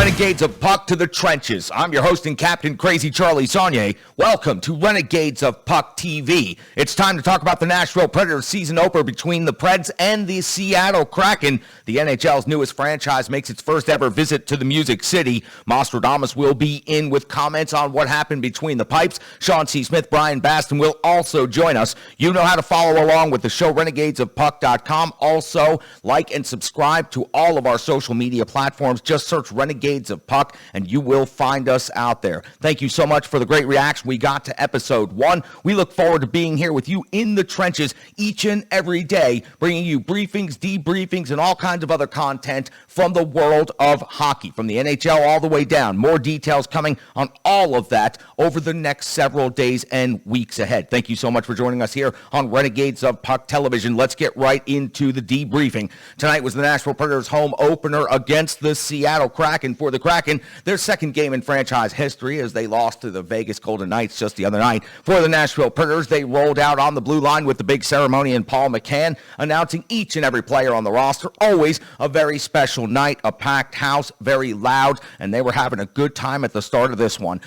Renegades of Puck to the trenches. I'm your host and captain, Crazy Charlie Saunier. Welcome to Renegades of Puck TV. It's time to talk about the Nashville Predators season opener between the Preds and the Seattle Kraken. The NHL's newest franchise makes its first ever visit to the Music City. Nostradamus will be in with comments on what happened between the pipes. Sean C. Smith, Brian Baston will also join us. You know how to follow along with the show, renegadesofpuck.com. Also, like and subscribe to all of our social media platforms. Just search Renegades of Puck, and you will find us out there. Thank you so much for the great reaction we got to episode 1. We look forward to being here with you in the trenches each and every day, bringing you briefings, debriefings, and all kinds of other content from the world of hockey, from the NHL all the way down. More details coming on all of that over the next several days and weeks ahead. Thank you so much for joining us here on Renegades of Puck Television. Let's get right into the debriefing. Tonight was the Nashville Predators home opener against the Seattle Kraken. For the Kraken, their second game in franchise history as they lost to the Vegas Golden Knights just the other night. For the Nashville Predators, they rolled out on the blue line with the big ceremony and Paul McCann announcing each and every player on the roster. Always a very special night, a packed house, very loud, and they were having a good time at the start of this one.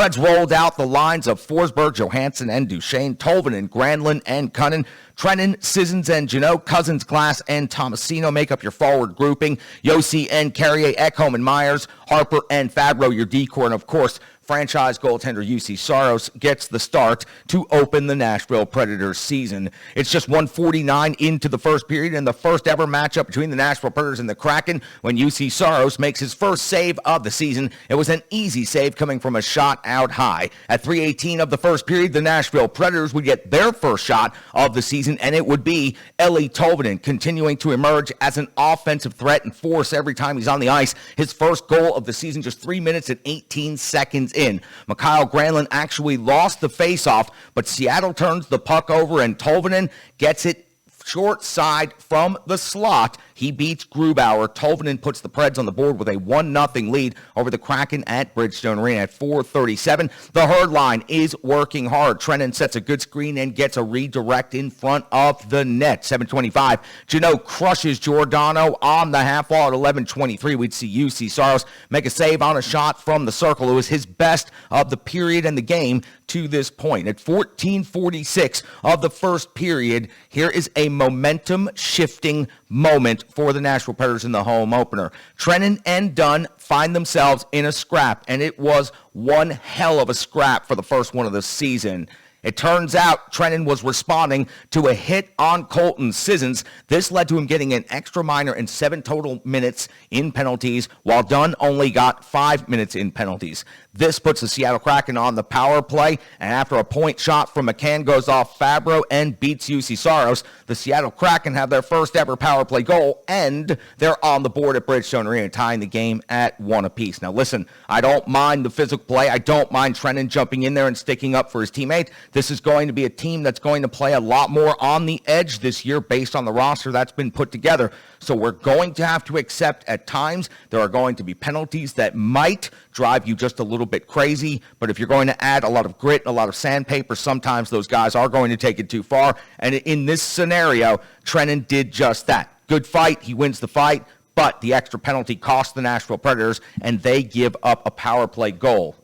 Preds rolled out the lines of Forsberg, Johansson, and Duchesne, Tolvanen, Granlund, and Cunnin. Trennan, Sissons, and Janot, Cousins, Glass, and Tomasino make up your forward grouping. Yossi and Carrier, Ekholm and Myers, Harper and Fabro, your decor, and of course, franchise goaltender UC Saros gets the start to open the Nashville Predators season. It's just 1:49 into the first period and the first ever matchup between the Nashville Predators and the Kraken when UC Saros makes his first save of the season. It was an easy save coming from a shot out high. At 3:18 of the first period, the Nashville Predators would get their first shot of the season, and it would be Eeli Tolvanen continuing to emerge as an offensive threat and force every time he's on the ice. His first goal of the season just 3 minutes and 18 seconds in. Mikael Granlund actually lost the faceoff, but Seattle turns the puck over and Tolvanen gets it short side from the slot. He beats Grubauer. Tolvanen puts the Preds on the board with a 1-0 lead over the Kraken at Bridgestone Arena at 4:37. The Herd line is working hard. Trennan sets a good screen and gets a redirect in front of the net. 7:25. Janot crushes Giordano on the half wall at 11:23. We'd see UC Saros make a save on a shot from the circle. It was his best of the period and the game to this point. At 14:46 of the first period, here is a momentum-shifting moment for the Nashville Predators in the home opener. Trennan and Dunn find themselves in a scrap, and it was one hell of a scrap for the first one of the season. It turns out Trennan was responding to a hit on Colton Sissons. This led to him getting an extra minor and 7 total minutes in penalties, while Dunn only got 5 minutes in penalties. This puts the Seattle Kraken on the power play, and after a point shot from McCann goes off Fabro and beats UC Saros, the Seattle Kraken have their first ever power play goal, and they're on the board at Bridgestone Arena, tying the game at 1 apiece. Now listen, I don't mind the physical play. I don't mind Trennan jumping in there and sticking up for his teammate. This is going to be a team that's going to play a lot more on the edge this year based on the roster that's been put together. So we're going to have to accept at times there are going to be penalties that might drive you just a little bit crazy. But if you're going to add a lot of grit and a lot of sandpaper, sometimes those guys are going to take it too far. And in this scenario, Trennan did just that. Good fight. He wins the fight. But the extra penalty cost the Nashville Predators, and they give up a power play goal.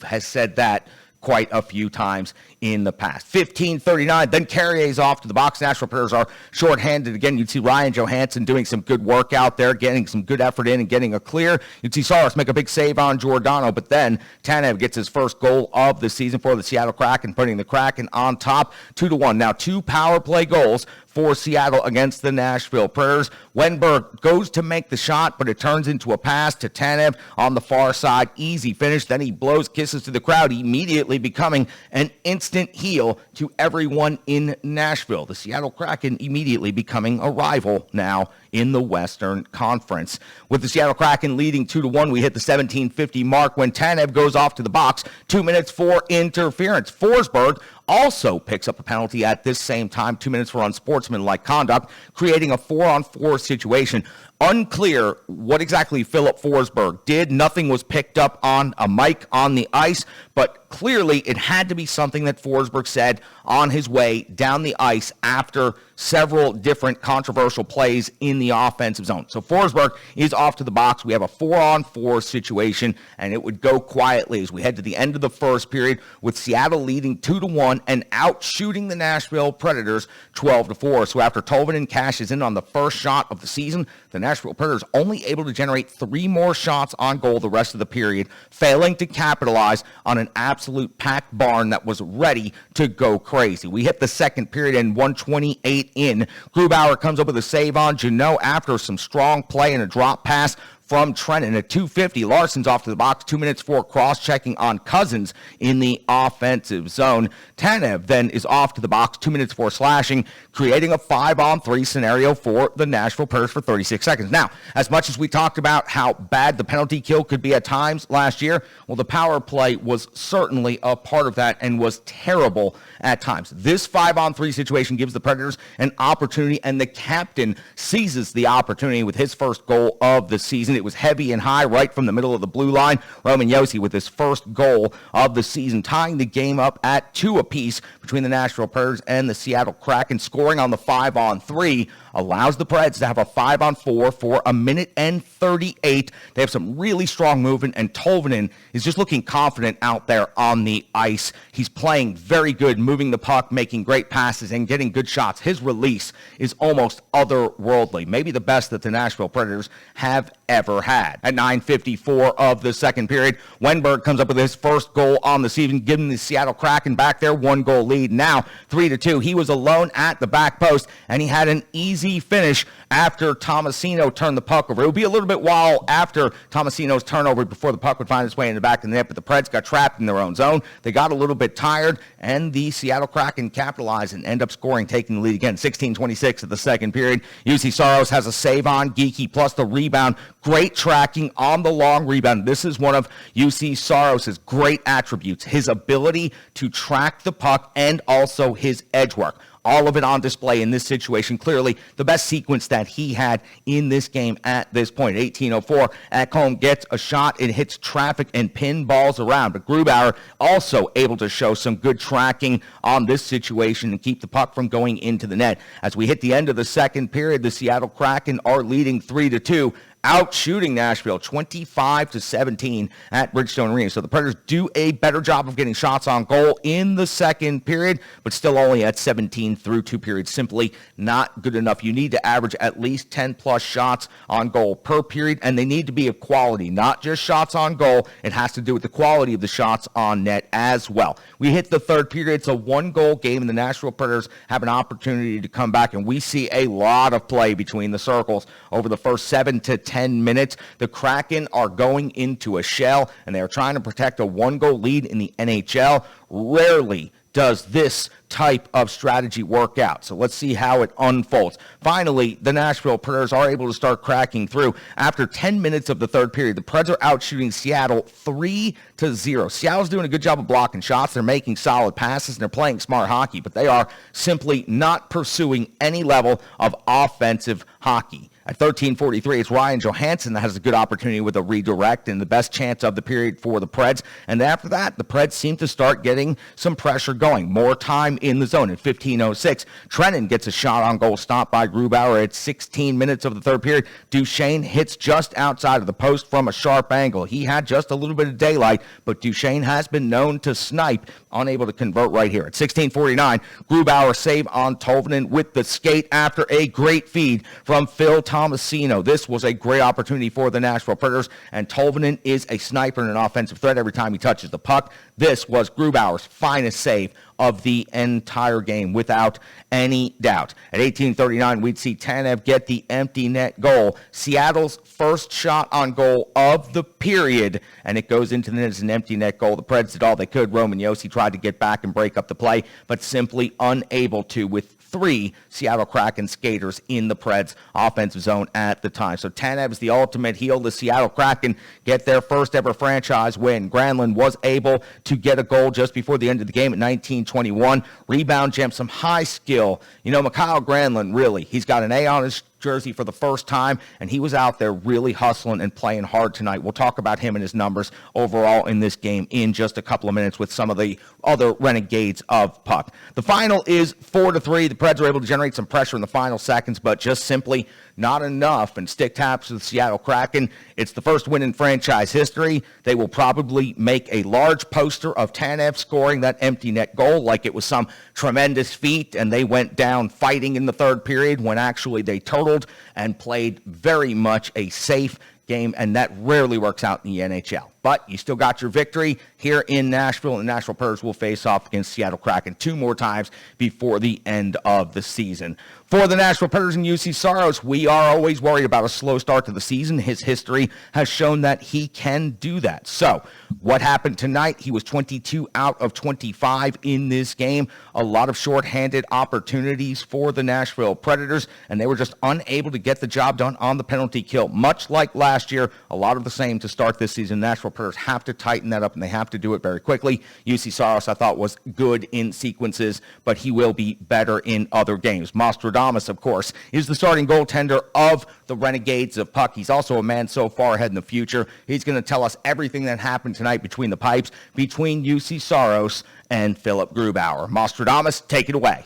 Has said that quite a few times in the past. 15:39, then Carrier's off to the box. Nashville Predators are shorthanded again. You'd see Ryan Johansson doing some good work out there, getting some good effort in and getting a clear. You'd see Saros make a big save on Giordano, but then Tanev gets his first goal of the season for the Seattle Kraken, putting the Kraken on top 2-1. Now 2 power play goals for Seattle against the Nashville Predators. Wenberg goes to make the shot, but it turns into a pass to Tanev on the far side. Easy finish. Then he blows kisses to the crowd, immediately becoming an instant heel to everyone in Nashville. The Seattle Kraken immediately becoming a rival now in the Western Conference. With the Seattle Kraken leading 2-1, we hit the 17:50 mark when Tanev goes off to the box, 2 minutes for interference. Forsberg also picks up a penalty at this same time, 2 minutes for unsportsmanlike conduct, creating a 4-on-4 situation. Unclear what exactly Philip Forsberg did. Nothing was picked up on a mic on the ice, but clearly it had to be something that Forsberg said on his way down the ice after several different controversial plays in the offensive zone. So Forsberg is off to the box. We have a 4-on-4 situation, and it would go quietly as we head to the end of the first period with Seattle leading 2-1 and out shooting the Nashville Predators 12-4. So after Tolvanen cashes in on the first shot of the season, the Nashville Predators only able to generate 3 more shots on goal the rest of the period, failing to capitalize on an absolute packed barn that was ready to go crazy. We hit the second period and 1:28 in. Grubauer comes up with a save on Jeannot after some strong play and a drop pass from Trenton. At 2:50, Larson's off to the box, 2 minutes for cross-checking on Cousins in the offensive zone. Tanev then is off to the box, 2 minutes for slashing, creating a 5-on-3 scenario for the Nashville Predators for 36 seconds. Now, as much as we talked about how bad the penalty kill could be at times last year, well, the power play was certainly a part of that and was terrible at times. This 5-on-3 situation gives the Predators an opportunity, and the captain seizes the opportunity with his first goal of the season. It was heavy and high right from the middle of the blue line. Roman Josi with his first goal of the season, tying the game up at 2 apiece between the Nashville Predators and the Seattle Kraken. Scoring on the 5-on-3 allows the Preds to have a 5-on-4 for a minute and 38. They have some really strong movement, and Tolvanen is just looking confident out there on the ice. He's playing very good, moving the puck, making great passes, and getting good shots. His release is almost otherworldly, maybe the best that the Nashville Predators have ever had. At 9:54 of the second period, Wenberg comes up with his first goal on the season, giving the Seattle Kraken back their 1-goal lead. Now 3-2. He was alone at the back post, and he had an easy finish after Tomasino turned the puck over. It would be a little bit while after Tomasino's turnover before the puck would find its way in the back of the net, but the Preds got trapped in their own zone. They got a little bit tired, and the Seattle Kraken capitalized and end up scoring, taking the lead again. 16:26 of the second period. UC Saros has a save on Geekie plus the rebound. Great tracking on the long rebound. This is one of UC Saros' great attributes, his ability to track the puck and also his edge work. All of it on display in this situation. Clearly the best sequence that he had in this game at this point. 18:04, Ekholm gets a shot. It hits traffic and pinballs around. But Grubauer also able to show some good tracking on this situation and keep the puck from going into the net. As we hit the end of the second period, the Seattle Kraken are leading 3-2. Out shooting Nashville 25-17 at Bridgestone Arena. So the Predators do a better job of getting shots on goal in the second period, but still only at 17 through 2 periods. Simply not good enough. You need to average at least 10-plus shots on goal per period, and they need to be of quality, not just shots on goal. It has to do with the quality of the shots on net as well. We hit the third period. It's a 1-goal game, and the Nashville Predators have an opportunity to come back, and we see a lot of play between the circles over the first 7 to 10 minutes. The Kraken are going into a shell, and they are trying to protect a 1-goal lead in the NHL. Rarely does this type of strategy work out. So let's see how it unfolds. Finally, the Nashville Predators are able to start cracking through. After 10 minutes of the third period, the Preds are out shooting Seattle 3-0. Seattle's doing a good job of blocking shots. They're making solid passes, and they're playing smart hockey, but they are simply not pursuing any level of offensive hockey. At 13:43, it's Ryan Johansson that has a good opportunity with a redirect and the best chance of the period for the Preds. And after that, the Preds seem to start getting some pressure going. More time in the zone. At 15:06, Trenton gets a shot on goal stopped by Grubauer at 16 minutes of the third period. Duchesne hits just outside of the post from a sharp angle. He had just a little bit of daylight, but Duchesne has been known to snipe, unable to convert right here. At 16:49, Grubauer save on Tolvanen with the skate after a great feed from Phil Tomasino. This was a great opportunity for the Nashville Predators, and Tolvanen is a sniper and an offensive threat every time he touches the puck. This was Grubauer's finest save of the entire game, without any doubt. At 18:39, we'd see Tanev get the empty net goal. Seattle's first shot on goal of the period, and it goes into the net as an empty net goal. The Preds did all they could. Roman Josi tried to get back and break up the play, but simply unable to, with 3 Seattle Kraken skaters in the Preds offensive zone. zone at the time. So Tanev's the ultimate heel. The Seattle Kraken get their first ever franchise win. Granlund was able to get a goal just before the end of the game at 19:21. Rebound gem, some high skill. Mikhail Granlund, really, he's got an A on his jersey for the first time, and he was out there really hustling and playing hard tonight. We'll talk about him and his numbers overall in this game in just a couple of minutes with some of the other Renegades of Puck. The final is 4-3. The Preds were able to generate some pressure in the final seconds, but just simply not enough, and stick taps to the Seattle Kraken. It's the first win in franchise history. They will probably make a large poster of Tanev scoring that empty net goal like it was some tremendous feat, and they went down fighting in the third period when actually they totaled and played very much a safe game, and that rarely works out in the NHL. But you still got your victory here in Nashville, and the Nashville Predators will face off against Seattle Kraken 2 more times before the end of the season. For the Nashville Predators and UC Saros, we are always worried about a slow start to the season. His history has shown that he can do that. So, what happened tonight? He was 22 out of 25 in this game. A lot of shorthanded opportunities for the Nashville Predators, and they were just unable to get the job done on the penalty kill. Much like last year, a lot of the same to start this season. Nashville Predators have to tighten that up, and they have to do it very quickly. UC Saros, I thought, was good in sequences, but he will be better in other games. Mastradamus, of course, is the starting goaltender of the Renegades of Puck. He's also a man so far ahead in the future. He's going to tell us everything that happened tonight between the pipes, between UC Saros and Philip Grubauer. Mastradamus, take it away.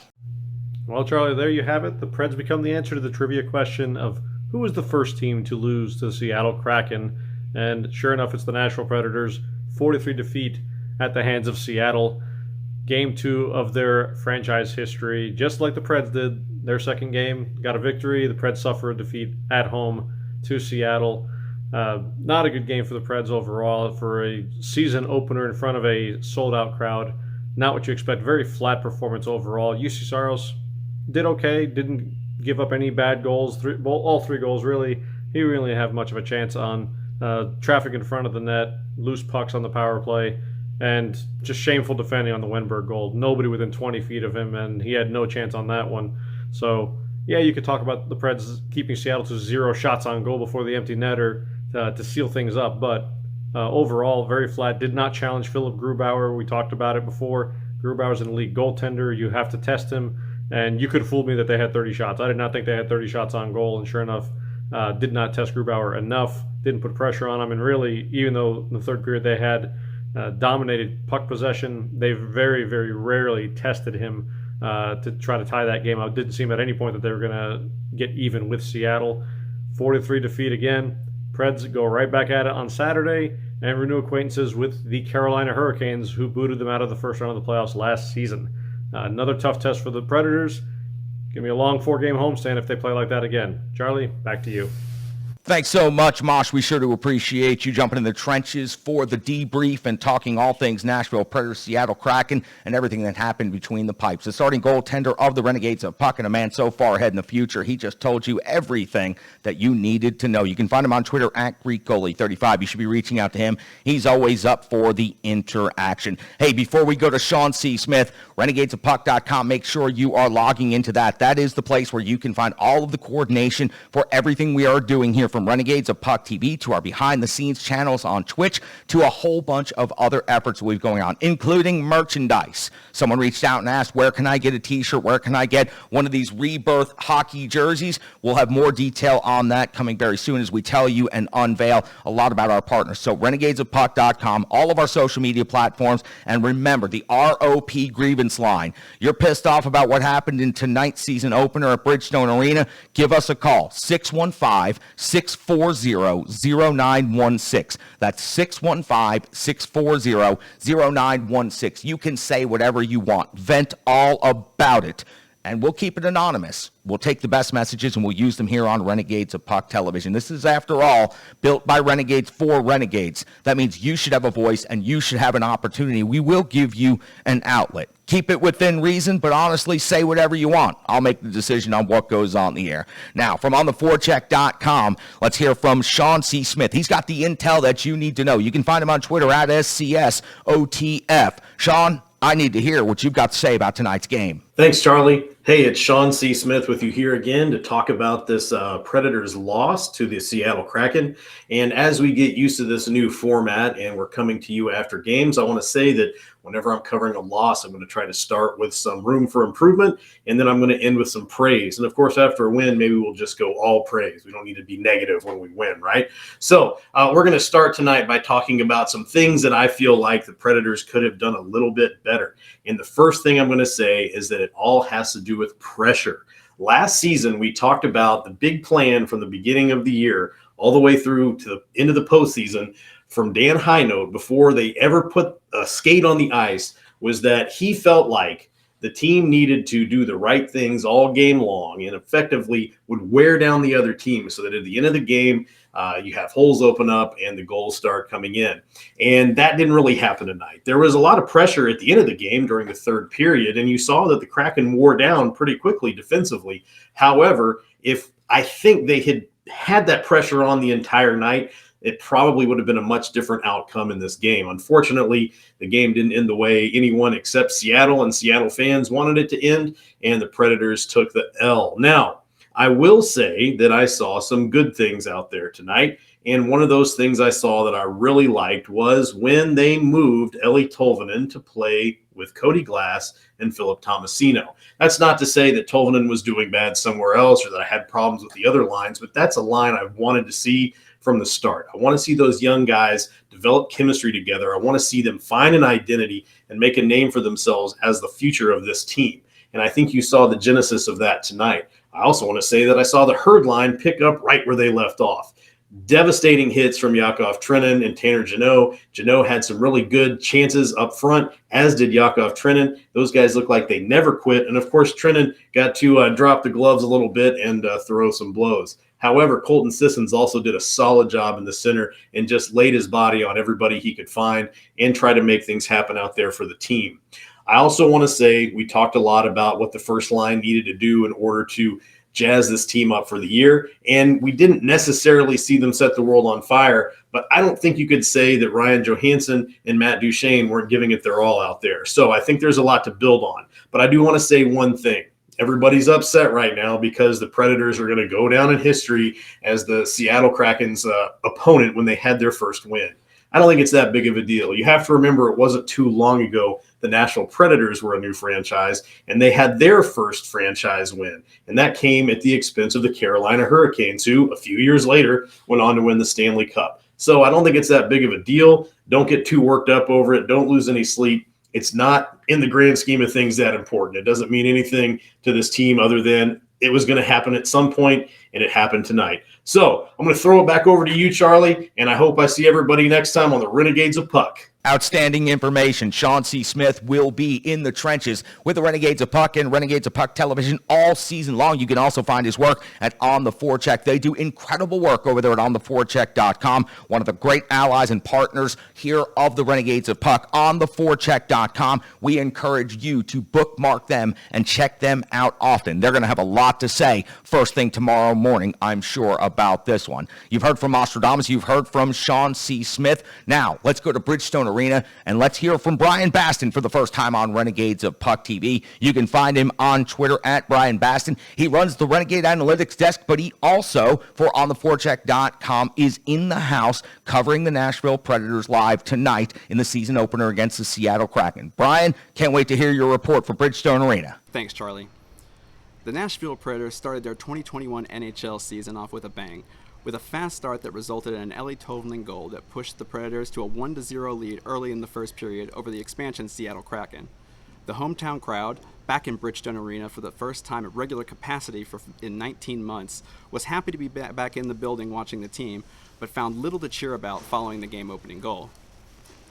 Well, Charlie, there you have it. The Preds become the answer to the trivia question of who was the first team to lose to the Seattle Kraken. And sure enough, it's the Nashville Predators. 4-3 defeat at the hands of Seattle. Game 2 of their franchise history. Just like the Preds did their second game. Got a victory. The Preds suffer a defeat at home to Seattle. Not a good game for the Preds overall. For a season opener in front of a sold-out crowd. Not what you expect. Very flat performance overall. UC Saros did okay. Didn't give up any bad goals. All 3 goals, really. He didn't really have much of a chance on traffic in front of the net, loose pucks on the power play, and just shameful defending on the Wenberg goal. Nobody within 20 feet of him, and he had no chance on that one. So, yeah, you could talk about the Preds keeping Seattle to 0 shots on goal before the empty netter to seal things up, but overall, very flat. Did not challenge Philip Grubauer. We talked about it before. Grubauer's an elite goaltender. You have to test him, and you could have fooled me that they had 30 shots. I did not think they had 30 shots on goal, and sure enough, did not test Grubauer enough. Didn't put pressure on him, and really, even though in the third period they had dominated puck possession, they very, very rarely tested him to try to tie that game out. Didn't seem at any point that they were going to get even with Seattle. 4-3 defeat again. Preds go right back at it on Saturday and renew acquaintances with the Carolina Hurricanes, who booted them out of the first round of the playoffs last season. Another tough test for the Predators. Give me a long 4-game homestand if they play like that again. Charlie, back to you. Thanks so much, Mosh. We sure do appreciate you jumping in the trenches for the debrief and talking all things Nashville Predators, Seattle Kraken, and everything that happened between the pipes. The starting goaltender of the Renegades of Puck, and a man so far ahead in the future. He just told you everything that you needed to know. You can find him on Twitter at GreekGoalie35. You should be reaching out to him. He's always up for the interaction. Hey, before we go to Sean C. Smith, renegadesofpuck.com, make sure you are logging into that. That is the place where you can find all of the coordination for everything we are doing here, from Renegades of Puck TV to our behind-the-scenes channels on Twitch to a whole bunch of other efforts we've going on, including merchandise. Someone reached out and asked, where can I get a t-shirt? Where can I get one of these Rebirth hockey jerseys? We'll have more detail on that coming very soon as we tell you and unveil a lot about our partners. So renegadesofpuck.com, all of our social media platforms, and remember the ROP grievance line. You're pissed off about what happened in tonight's season opener at Bridgestone Arena? Give us a call, 615-640-0916. That's 615-640-0916. You can say whatever you want. Vent all about it. And we'll keep it anonymous. We'll take the best messages and we'll use them here on Renegades of Puck Television. This is, after all, built by Renegades for Renegades. That means you should have a voice and you should have an opportunity. We will give you an outlet. Keep it within reason, but honestly, say whatever you want. I'll make the decision on what goes on the air. Now, from ontheforecheck.com, let's hear from Sean C. Smith. He's got the intel that you need to know. You can find him on Twitter at SCSOTF. Sean, I need to hear what you've got to say about tonight's game. Thanks, Charlie. Hey, it's Sean C. Smith with you here again to talk about this Predators loss to the Seattle Kraken. And as we get used to this new format and we're coming to you after games, I want to say that whenever I'm covering a loss, I'm going to try to start with some room for improvement, and then I'm going to end with some praise. And of course, after a win, maybe we'll just go all praise. We don't need to be negative when we win, right? So we're going to start tonight by talking about some things that I feel like the Predators could have done a little bit better. And the first thing I'm going to say is that it all has to do with pressure. Last season, we talked about the big plan from the beginning of the year all the way through to the end of the postseason from Dan Hinote before they ever put a skate on the ice was that he felt like the team needed to do the right things all game long and effectively would wear down the other team so that at the end of the game, you have holes open up and the goals start coming in. And that didn't really happen tonight. There was a lot of pressure at the end of the game during the third period, and you saw that the Kraken wore down pretty quickly defensively. However, if I think they had that pressure on the entire night, it probably would have been a much different outcome in this game. Unfortunately, the game didn't end the way anyone except Seattle and Seattle fans wanted it to end, and the Predators took the L. Now, I will say that I saw some good things out there tonight, and one of those things I saw that I really liked was when they moved Ellie Tolvanen to play with Cody Glass and Philip Tomasino. That's not to say that Tolvanen was doing bad somewhere else or that I had problems with the other lines, but that's a line I've wanted to see from the start. I want to see those young guys develop chemistry together. I want to see them find an identity and make a name for themselves as the future of this team. And I think you saw the genesis of that tonight. I also want to say that I saw the herd line pick up right where they left off. Devastating hits from Yakov Trenin and Tanner Jeannot. Jeannot had some really good chances up front, as did Yakov Trenin. Those guys look like they never quit. And, of course, Trenin got to drop the gloves a little bit and throw some blows. However, Colton Sissons also did a solid job in the center and just laid his body on everybody he could find and try to make things happen out there for the team. I also want to say we talked a lot about what the first line needed to do in order to jazz this team up for the year, and we didn't necessarily see them set the world on fire, but I don't think you could say that Ryan Johansson and Matt Duchene weren't giving it their all out there. So I think there's a lot to build on. But I do want to say one thing. Everybody's upset right now because the Predators are going to go down in history as the Seattle Kraken's opponent when they had their first win. I don't think it's that big of a deal. You have to remember it wasn't too long ago the Nashville Predators were a new franchise, and they had their first franchise win. And that came at the expense of the Carolina Hurricanes, who a few years later went on to win the Stanley Cup. So I don't think it's that big of a deal. Don't get too worked up over it. Don't lose any sleep. It's not, in the grand scheme of things, that important. It doesn't mean anything to this team other than it was going to happen at some point, and it happened tonight. So I'm going to throw it back over to you, Charlie, and I hope I see everybody next time on the Renegades of Puck. Outstanding information. Sean C. Smith will be in the trenches with the Renegades of Puck and Renegades of Puck television all season long. You can also find his work at On the Forecheck. They do incredible work over there at ontheforecheck.com. One of the great allies and partners here of the Renegades of Puck. Ontheforecheck.com. We encourage you to bookmark them and check them out often. They're going to have a lot to say first thing tomorrow morning, I'm sure, about this one. You've heard from Nostradamus. You've heard from Sean C. Smith. Now, let's go to Bridgestone Arena, and let's hear from Brian Baston for the first time on Renegades of Puck TV. You can find him on Twitter at Brian Baston. He runs the Renegade Analytics desk, but he also, for ontheforecheck.com, is in the house covering the Nashville Predators live tonight in the season opener against the Seattle Kraken. Brian, can't wait to hear your report for Bridgestone Arena. Thanks, Charlie. The Nashville Predators started their 2021 NHL season off with a bang, with a fast start that resulted in an Ellie Tolvanen goal that pushed the Predators to a 1-0 lead early in the first period over the expansion Seattle Kraken. The hometown crowd, back in Bridgestone Arena for the first time at regular capacity in 19 months, was happy to be back in the building watching the team, but found little to cheer about following the game-opening goal.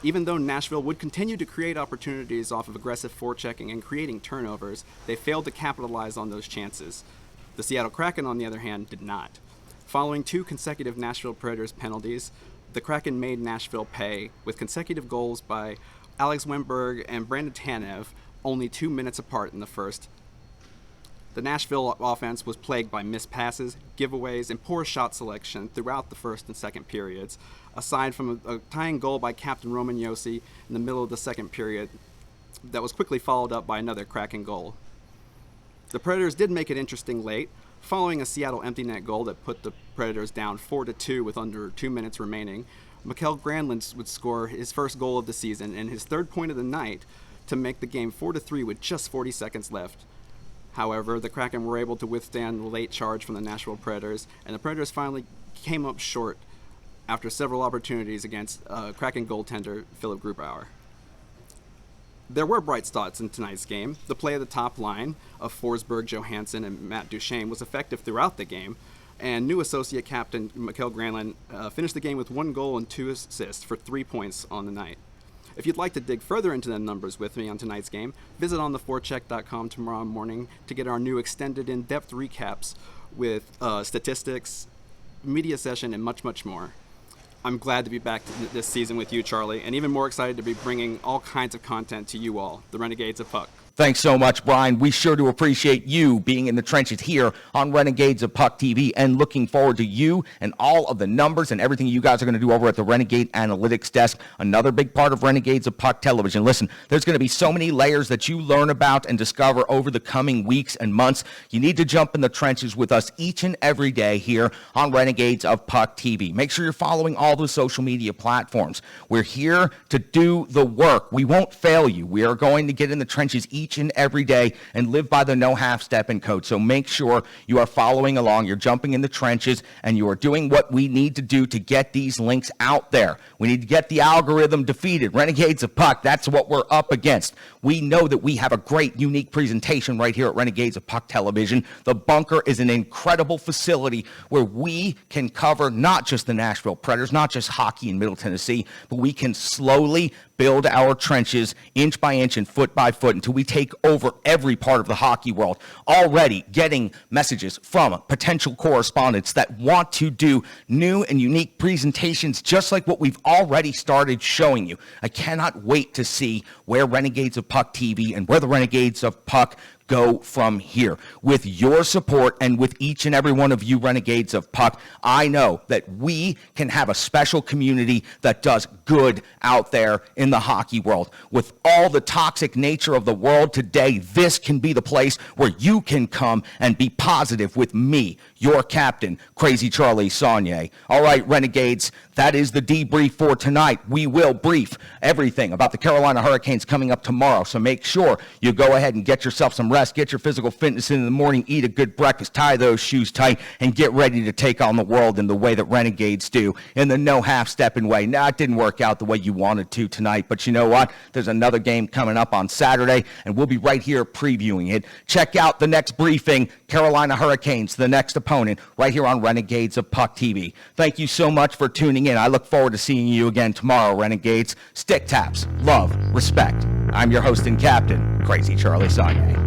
Even though Nashville would continue to create opportunities off of aggressive forechecking and creating turnovers, they failed to capitalize on those chances. The Seattle Kraken, on the other hand, did not. Following 2 consecutive Nashville Predators penalties, the Kraken made Nashville pay with consecutive goals by Alex Wennberg and Brandon Tanev, only 2 minutes apart in the first. The Nashville offense was plagued by missed passes, giveaways, and poor shot selection throughout the first and second periods, aside from a tying goal by Captain Roman Josi in the middle of the second period that was quickly followed up by another Kraken goal. The Predators did make it interesting late, following a Seattle empty net goal that put the Predators down 4-2 with under 2 minutes remaining. Mikael Granlund would score his first goal of the season and his third point of the night to make the game 4-3 with just 40 seconds left. However, the Kraken were able to withstand the late charge from the Nashville Predators, and the Predators finally came up short after several opportunities against Kraken goaltender Philip Grubauer. There were bright spots in tonight's game. The play of the top line of Forsberg, Johansson, and Matt Duchene was effective throughout the game, and new associate captain Mikael Granlund finished the game with 1 goal and 2 assists for 3 points on the night. If you'd like to dig further into the numbers with me on tonight's game, visit ontheforecheck.com tomorrow morning to get our new extended in-depth recaps with statistics, media session, and much, much more. I'm glad to be back this season with you, Charlie, and even more excited to be bringing all kinds of content to you all, the Renegades of Puck. Thanks so much, Brian. We sure do appreciate you being in the trenches here on Renegades of Puck TV, and looking forward to you and all of the numbers and everything you guys are going to do over at the Renegade Analytics Desk, another big part of Renegades of Puck Television. Listen, there's going to be so many layers that you learn about and discover over the coming weeks and months. You need to jump in the trenches with us each and every day here on Renegades of Puck TV. Make sure you're following all the social media platforms. We're here to do the work. We won't fail you. We are going to get in the trenches each and every day and live by the no half-stepping code. So make sure you are following along, you're jumping in the trenches, and you are doing what we need to do to get these links out there. We need to get the algorithm defeated. Renegades of Puck, that's what we're up against. We know that we have a great, unique presentation right here at Renegades of Puck Television. The Bunker is an incredible facility where we can cover not just the Nashville Predators, not just hockey in Middle Tennessee, but we can slowly build our trenches inch by inch and foot by foot until we take over every part of the hockey world. Already getting messages from potential correspondents that want to do new and unique presentations just like what we've already started showing you. I cannot wait to see where Renegades of Puck TV and where the Renegades of Puck go from here. With your support and with each and every one of you Renegades of Puck, I know that we can have a special community that does good out there in the hockey world. With all the toxic nature of the world today, this can be the place where you can come and be positive with me, your captain, Crazy Charlie Saunier. All right, Renegades, that is the debrief for tonight. We will brief everything about the Carolina Hurricanes coming up tomorrow, so make sure you go ahead and get yourself some rest, get your physical fitness in the morning, eat a good breakfast, tie those shoes tight, and get ready to take on the world in the way that Renegades do, in the no half-stepping way. Now, it didn't work out the way you wanted to tonight, but you know what? There's another game coming up on Saturday, and we'll be right here previewing it. Check out the next briefing, Carolina Hurricanes, the next opponent, right here on Renegades of Puck TV. Thank you so much for tuning in. I look forward to seeing you again tomorrow, Renegades. Stick taps, love, respect. I'm your host and captain, Crazy Charlie Saunier.